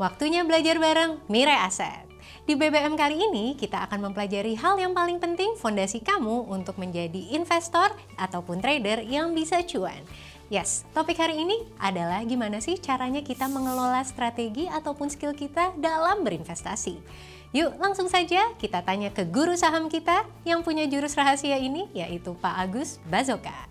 Waktunya belajar bareng Mirai Asset. Di BBM kali ini kita akan mempelajari hal yang paling penting fondasi kamu untuk menjadi investor ataupun trader yang bisa cuan. Yes, topik hari ini adalah gimana sih caranya kita mengelola strategi ataupun skill kita dalam berinvestasi. Yuk langsung saja kita tanya ke guru saham kita yang punya jurus rahasia ini, yaitu Pak Agus Bazoka.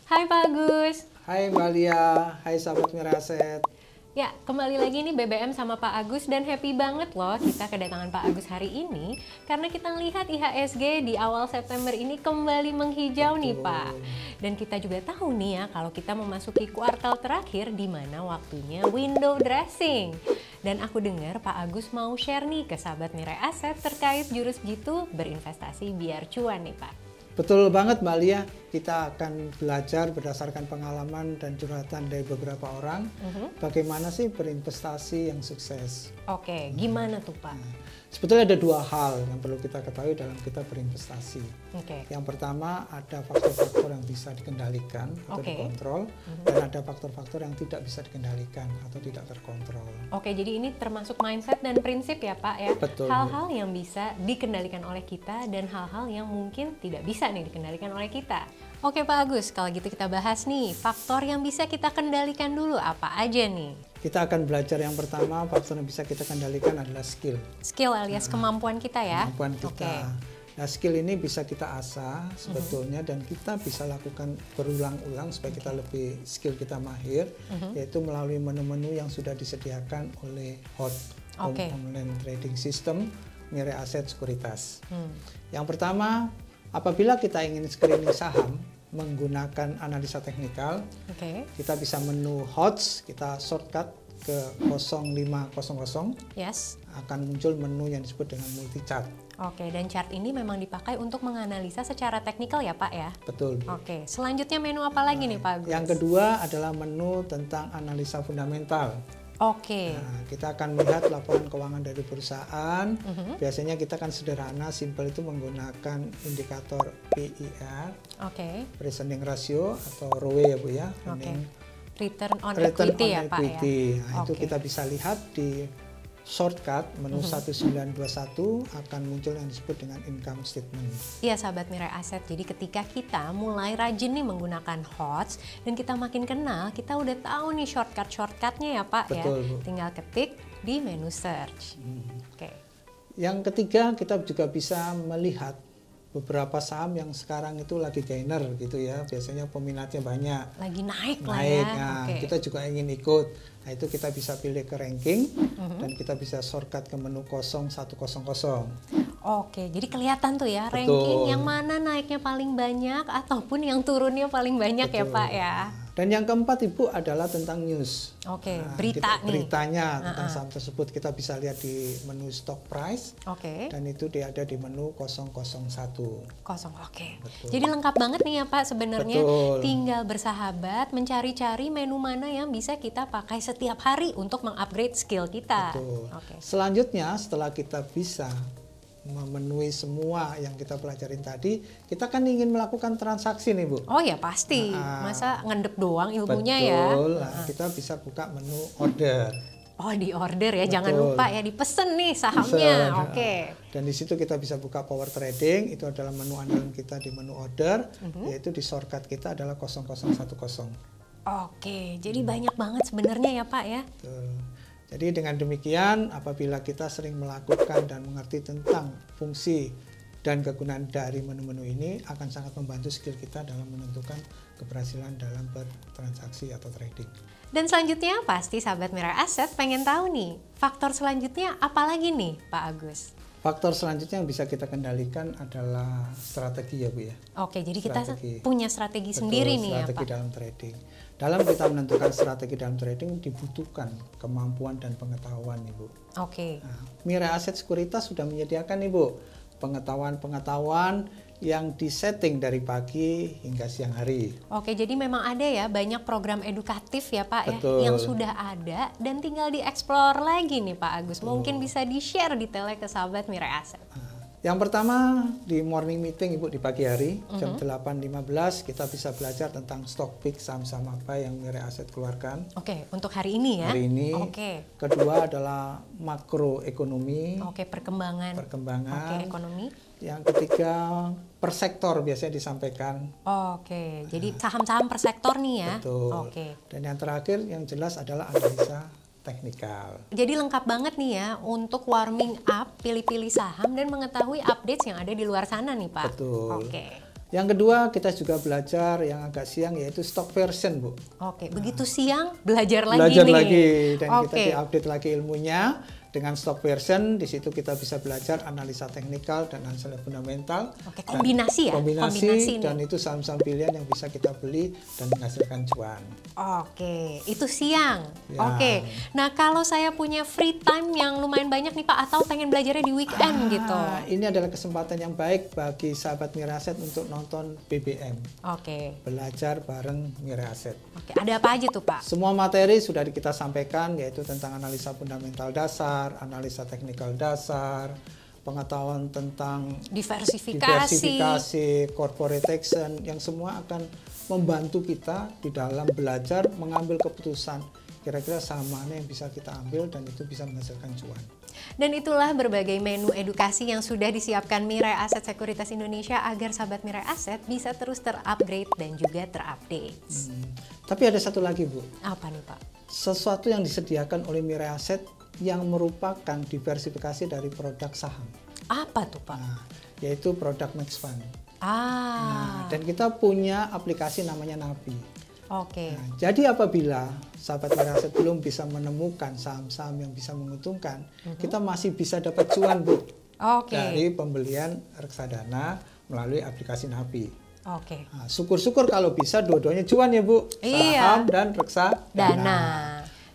Hai Pak Agus. Hai Mbak Lia, hai sahabat Mirai Asset. Ya, kembali lagi nih BBM sama Pak Agus dan happy banget loh kita kedatangan Pak Agus hari ini karena kita lihat IHSG di awal September ini kembali menghijau. Betul nih Pak. Dan kita juga tahu nih ya kalau kita memasuki kuartal terakhir di mana waktunya window dressing. Dan aku dengar Pak Agus mau share nih ke sahabat Mirai Asset terkait jurus gitu berinvestasi biar cuan nih Pak. Betul banget Mbak Lia, kita akan belajar berdasarkan pengalaman dan curhatan dari beberapa orang bagaimana sih berinvestasi yang sukses. Oke, gimana tuh Pak? Sebetulnya ada dua hal yang perlu kita ketahui dalam kita berinvestasi. Yang pertama ada faktor-faktor yang bisa dikendalikan atau dikontrol, dan ada faktor-faktor yang tidak bisa dikendalikan atau tidak terkontrol. Oke, jadi ini termasuk mindset dan prinsip ya Pak ya? Betul. Hal-hal yang bisa dikendalikan oleh kita dan hal-hal yang mungkin tidak bisa nih dikendalikan oleh kita. Oke Pak Agus, kalau gitu kita bahas nih, faktor yang bisa kita kendalikan dulu apa aja nih? Kita akan belajar yang pertama, faktor yang bisa kita kendalikan adalah skill. Skill alias kemampuan kita ya? Kemampuan kita. Nah, skill ini bisa kita asah sebetulnya dan kita bisa lakukan berulang-ulang supaya kita lebih skill kita mahir, yaitu melalui menu-menu yang sudah disediakan oleh HOT, Online Trading System, Mirai Asset Sekuritas. Yang pertama, apabila kita ingin screening saham menggunakan analisa teknikal, kita bisa menu HOTS, kita shortcut ke 0500, akan muncul menu yang disebut dengan multi chart. Oke, dan chart ini memang dipakai untuk menganalisa secara teknikal ya Pak ya? Betul. Oke, selanjutnya menu apa lagi nih Pak Agus? Yang kedua adalah menu tentang analisa fundamental. Nah, kita akan melihat laporan keuangan dari perusahaan. Biasanya kita kan sederhana, simple itu menggunakan indikator PIR, Present Ratio atau ROE ya Bu ya. Return on equity ya Pak ya. Nah, itu kita bisa lihat di shortcut menu 1921 akan muncul yang disebut dengan income statement. Iya sahabat Mirai Asset, jadi ketika kita mulai rajin nih menggunakan HOTS dan kita makin kenal, kita udah tahu nih shortcut-shortcutnya ya Pak. Betul, ya. Tinggal ketik di menu search. Yang ketiga, kita juga bisa melihat beberapa saham yang sekarang itu lagi gainer gitu ya, biasanya peminatnya banyak. Lagi naik lah ya. Nah, kita juga ingin ikut. Nah, itu kita bisa pilih ke ranking dan kita bisa shortcut ke menu 0100. Oke, jadi kelihatan tuh ya ranking yang mana naiknya paling banyak ataupun yang turunnya paling banyak ya Pak ya. Dan yang keempat Ibu adalah tentang news. Berita nih. Beritanya tentang saham tersebut kita bisa lihat di menu stock price. Dan itu dia ada di menu 001. Jadi lengkap banget nih ya Pak sebenarnya. Tinggal bersahabat mencari-cari menu mana yang bisa kita pakai setiap hari untuk mengupgrade skill kita. Selanjutnya setelah kita bisa memenuhi semua yang kita pelajarin tadi, kita kan ingin melakukan transaksi nih Bu. Oh ya pasti, masa ngendep doang ilmunya ya. Nah, kita bisa buka menu order. Oh di order ya, jangan lupa ya dipesen nih sahamnya. Dan di situ kita bisa buka power trading, itu adalah menu andalan kita di menu order, yaitu di shortcut kita adalah 0010. Jadi banyak banget sebenarnya ya Pak ya. Jadi dengan demikian, apabila kita sering melakukan dan mengerti tentang fungsi dan kegunaan dari menu-menu ini, akan sangat membantu skill kita dalam menentukan keberhasilan dalam bertransaksi atau trading. Dan selanjutnya pasti sahabat Mirai Asset pengen tahu nih, faktor selanjutnya apa lagi nih Pak Agus? Faktor selanjutnya yang bisa kita kendalikan adalah strategi ya Bu ya. Jadi kita punya strategi sendiri nih ya Pak. Strategi dalam trading. Dalam kita menentukan strategi dalam trading dibutuhkan kemampuan dan pengetahuan Ibu. Nah, Mirai Asset Sekuritas sudah menyediakan Ibu pengetahuan-pengetahuan yang disetting dari pagi hingga siang hari. Oke, jadi memang ada ya banyak program edukatif ya Pak Betul. ya, yang sudah ada dan tinggal dieksplor lagi nih Pak Agus. Mungkin bisa di-share detailnya ke sahabat Mirai Asset. Yang pertama di morning meeting Ibu di pagi hari jam 8.15 kita bisa belajar tentang stock pick saham-saham apa yang Mirai Asset keluarkan. Oke, untuk hari ini ya. Hari ini. Oke. Kedua adalah makroekonomi. Oke, perkembangan. Oke, ekonomi. Yang ketiga per sektor biasanya disampaikan. Oke, jadi saham-saham per sektor nih ya. Betul. Oke. Dan yang terakhir yang jelas adalah analisa teknikal. Jadi lengkap banget nih ya untuk warming up, pilih-pilih saham dan mengetahui updates yang ada di luar sana nih Pak. Betul. Oke. Yang kedua kita juga belajar yang agak siang yaitu stock version Bu. Oke, begitu siang belajar lagi Belajar nih. lagi dan Oke. kita diupdate lagi ilmunya. Dengan stock version, di situ kita bisa belajar analisa teknikal dan analisa fundamental. Oke, kombinasi ya? Kombinasi nih. dan itu saham-saham pilihan yang bisa kita beli dan menghasilkan cuan. Oke, itu siang. Ya. Oke, nah kalau saya punya free time yang lumayan banyak nih Pak, atau pengen belajarnya di weekend gitu. Ini adalah kesempatan yang baik bagi sahabat Mirai Asset untuk nonton BBM. Oke, Belajar bareng Mirai Asset. oke, ada apa aja tuh Pak? Semua materi sudah kita sampaikan yaitu tentang analisa fundamental dasar, analisa teknikal dasar, pengetahuan tentang diversifikasi, corporate action, yang semua akan membantu kita di dalam belajar mengambil keputusan kira-kira saham mana yang bisa kita ambil dan itu bisa menghasilkan cuan. Dan itulah berbagai menu edukasi yang sudah disiapkan Mirai Asset Sekuritas Indonesia agar sahabat Mirai Asset bisa terus terupgrade dan juga terupdate. Tapi ada satu lagi Bu, Apa nih Pak? sesuatu yang disediakan oleh Mirai Asset yang merupakan diversifikasi dari produk saham, Apa tuh Pak? yaitu produk Max Fund. Dan kita punya aplikasi namanya Navi. Oke. Jadi apabila sahabat Mirai Asset belum bisa menemukan saham-saham yang bisa menguntungkan, kita masih bisa dapat cuan Bu Oke. dari pembelian reksadana melalui aplikasi Navi. Oke. Nah, syukur-syukur kalau bisa dua-duanya cuan ya Bu, Iya. saham dan reksadana. Dana.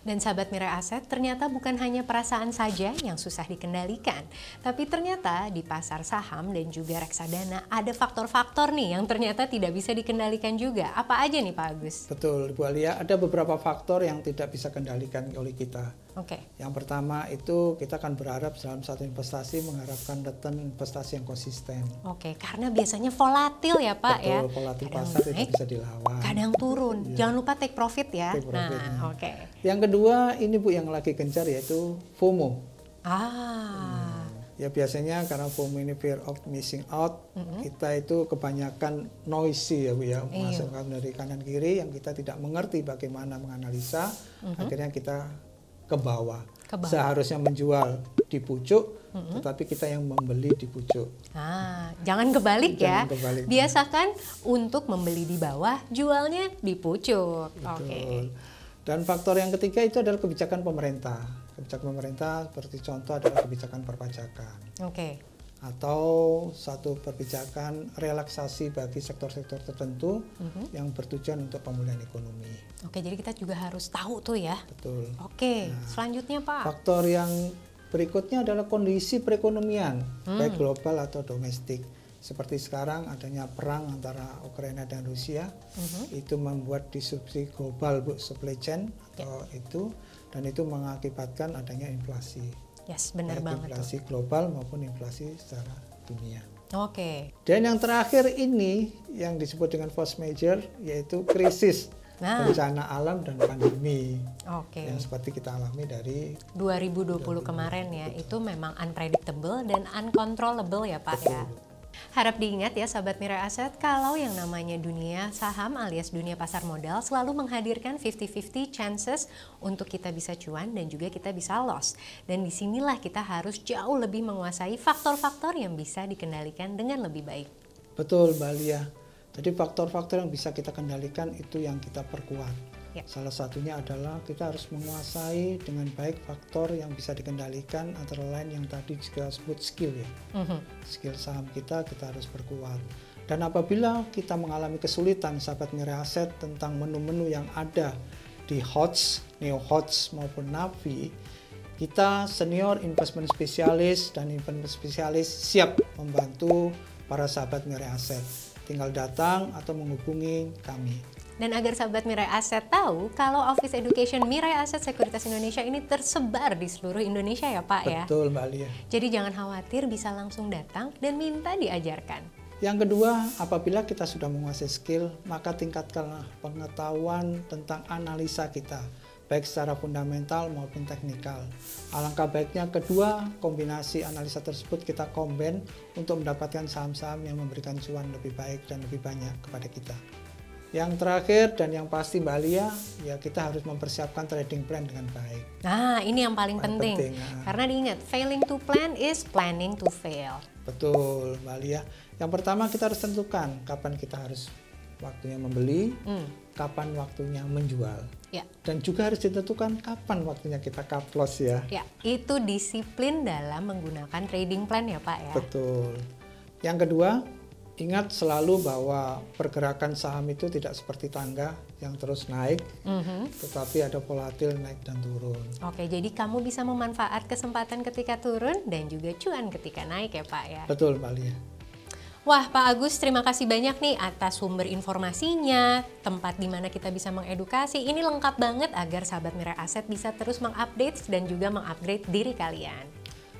Dan sahabat Mirai Asset, ternyata bukan hanya perasaan saja yang susah dikendalikan, tapi ternyata di pasar saham dan juga reksadana ada faktor-faktor nih yang ternyata tidak bisa dikendalikan juga. Apa aja nih Pak Agus? Betul, Bu Alia, ada beberapa faktor yang tidak bisa kendalikan oleh kita. Oke. Yang pertama itu kita akan berharap dalam satu investasi mengharapkan return investasi yang konsisten. Oke, karena biasanya volatil ya Pak ya. Betul, volatil Kadang pasar tidak naik, bisa dilawan. kadang turun. Jangan lupa take profit ya. Take profit, Nah, oke. Yang kedua ini Bu yang lagi gencar yaitu FOMO. Ya biasanya karena FOMO ini fear of missing out, kita itu kebanyakan noisy ya Bu ya, masukkan dari kanan kiri yang kita tidak mengerti bagaimana menganalisa, akhirnya kita ke bawah. Seharusnya menjual di pucuk, tetapi kita yang membeli di pucuk. Jangan kebalik ya. Jangan kebalik. Biasakan untuk membeli di bawah, jualnya di pucuk. Oke. Dan faktor yang ketiga itu adalah kebijakan pemerintah. Kebijakan pemerintah seperti contoh adalah kebijakan perpajakan. Oke. Atau satu kebijakan relaksasi bagi sektor-sektor tertentu yang bertujuan untuk pemulihan ekonomi. Oke, jadi kita juga harus tahu tuh ya. Betul. Oke, selanjutnya Pak. Faktor yang berikutnya adalah kondisi perekonomian, baik global atau domestik. Seperti sekarang adanya perang antara Ukraina dan Rusia, itu membuat disrupsi global Bu, supply chain atau itu, dan itu mengakibatkan adanya inflasi. Yes, benar Baik banget inflasi global maupun inflasi secara dunia. Oke. Dan yang terakhir ini yang disebut dengan force major yaitu krisis, bencana alam dan pandemi. Oke. Yang seperti kita alami dari 2020 kemarin ya, itu memang unpredictable dan uncontrollable ya Pak ya. Harap diingat ya sahabat Mirai Asset, kalau yang namanya dunia saham alias dunia pasar modal selalu menghadirkan 50-50 chances untuk kita bisa cuan dan juga kita bisa loss. Dan disinilah kita harus jauh lebih menguasai faktor-faktor yang bisa dikendalikan dengan lebih baik. Betul Mbak Lia. Jadi faktor-faktor yang bisa kita kendalikan itu yang kita perkuat. Salah satunya adalah kita harus menguasai dengan baik faktor yang bisa dikendalikan, antara lain yang tadi kita sebut skill ya. Skill saham kita harus perkuat. Dan apabila kita mengalami kesulitan sahabat Mirai Asset tentang menu-menu yang ada di HODS, Neo HODS maupun Navi, kita senior investment spesialis dan investment spesialis siap membantu para sahabat Mirai Asset. Tinggal datang atau menghubungi kami. Dan agar sahabat Mirai Asset tahu kalau Office Education Mirai Asset Sekuritas Indonesia ini tersebar di seluruh Indonesia ya Pak ya. Betul Mbak Lia. Jadi jangan khawatir, bisa langsung datang dan minta diajarkan. Yang kedua, apabila kita sudah menguasai skill, maka tingkatkanlah pengetahuan tentang analisa kita, baik secara fundamental maupun teknikal. Alangkah baiknya kedua kombinasi analisa tersebut kita combine untuk mendapatkan saham-saham yang memberikan cuan lebih baik dan lebih banyak kepada kita. Yang terakhir dan yang pasti Mbak Lia, ya kita harus mempersiapkan trading plan dengan baik. Nah, ini yang paling penting. Karena diingat, failing to plan is planning to fail. Betul Mbak Lia. Yang pertama kita harus tentukan kapan kita harus waktunya membeli, kapan waktunya menjual. Ya. Dan juga harus ditentukan kapan waktunya kita cut loss ya. Ya, itu disiplin dalam menggunakan trading plan ya Pak ya. Betul. Yang kedua, ingat selalu bahwa pergerakan saham itu tidak seperti tangga yang terus naik, tetapi ada volatil naik dan turun. Oke, jadi kamu bisa memanfaat kesempatan ketika turun dan juga cuan ketika naik ya Pak ya. Betul Mbak Lia. Wah Pak Agus, terima kasih banyak nih atas sumber informasinya, tempat di mana kita bisa mengedukasi. Ini lengkap banget agar sahabat Mirai Asset bisa terus mengupdate dan juga mengupgrade diri kalian.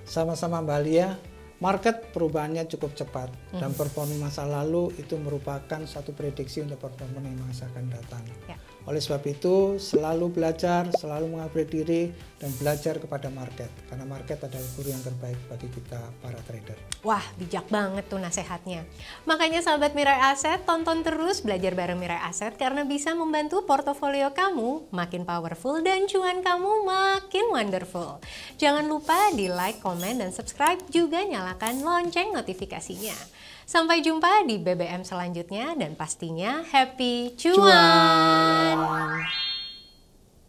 Sama-sama Mbak Lia. Market perubahannya cukup cepat dan performa masa lalu itu merupakan suatu prediksi untuk performa yang masa akan datang. Ya. Oleh sebab itu selalu belajar, selalu mengupgrade diri dan belajar kepada market karena market adalah guru yang terbaik bagi kita para trader. Wah, bijak banget tuh nasihatnya. Makanya sahabat Mirai Asset, tonton terus belajar bareng Mirai Asset karena bisa membantu portofolio kamu makin powerful dan cuan kamu makin wonderful. Jangan lupa di like, komen, dan subscribe, juga nyalakan lonceng notifikasinya. Sampai jumpa di BBM selanjutnya dan pastinya happy cuan!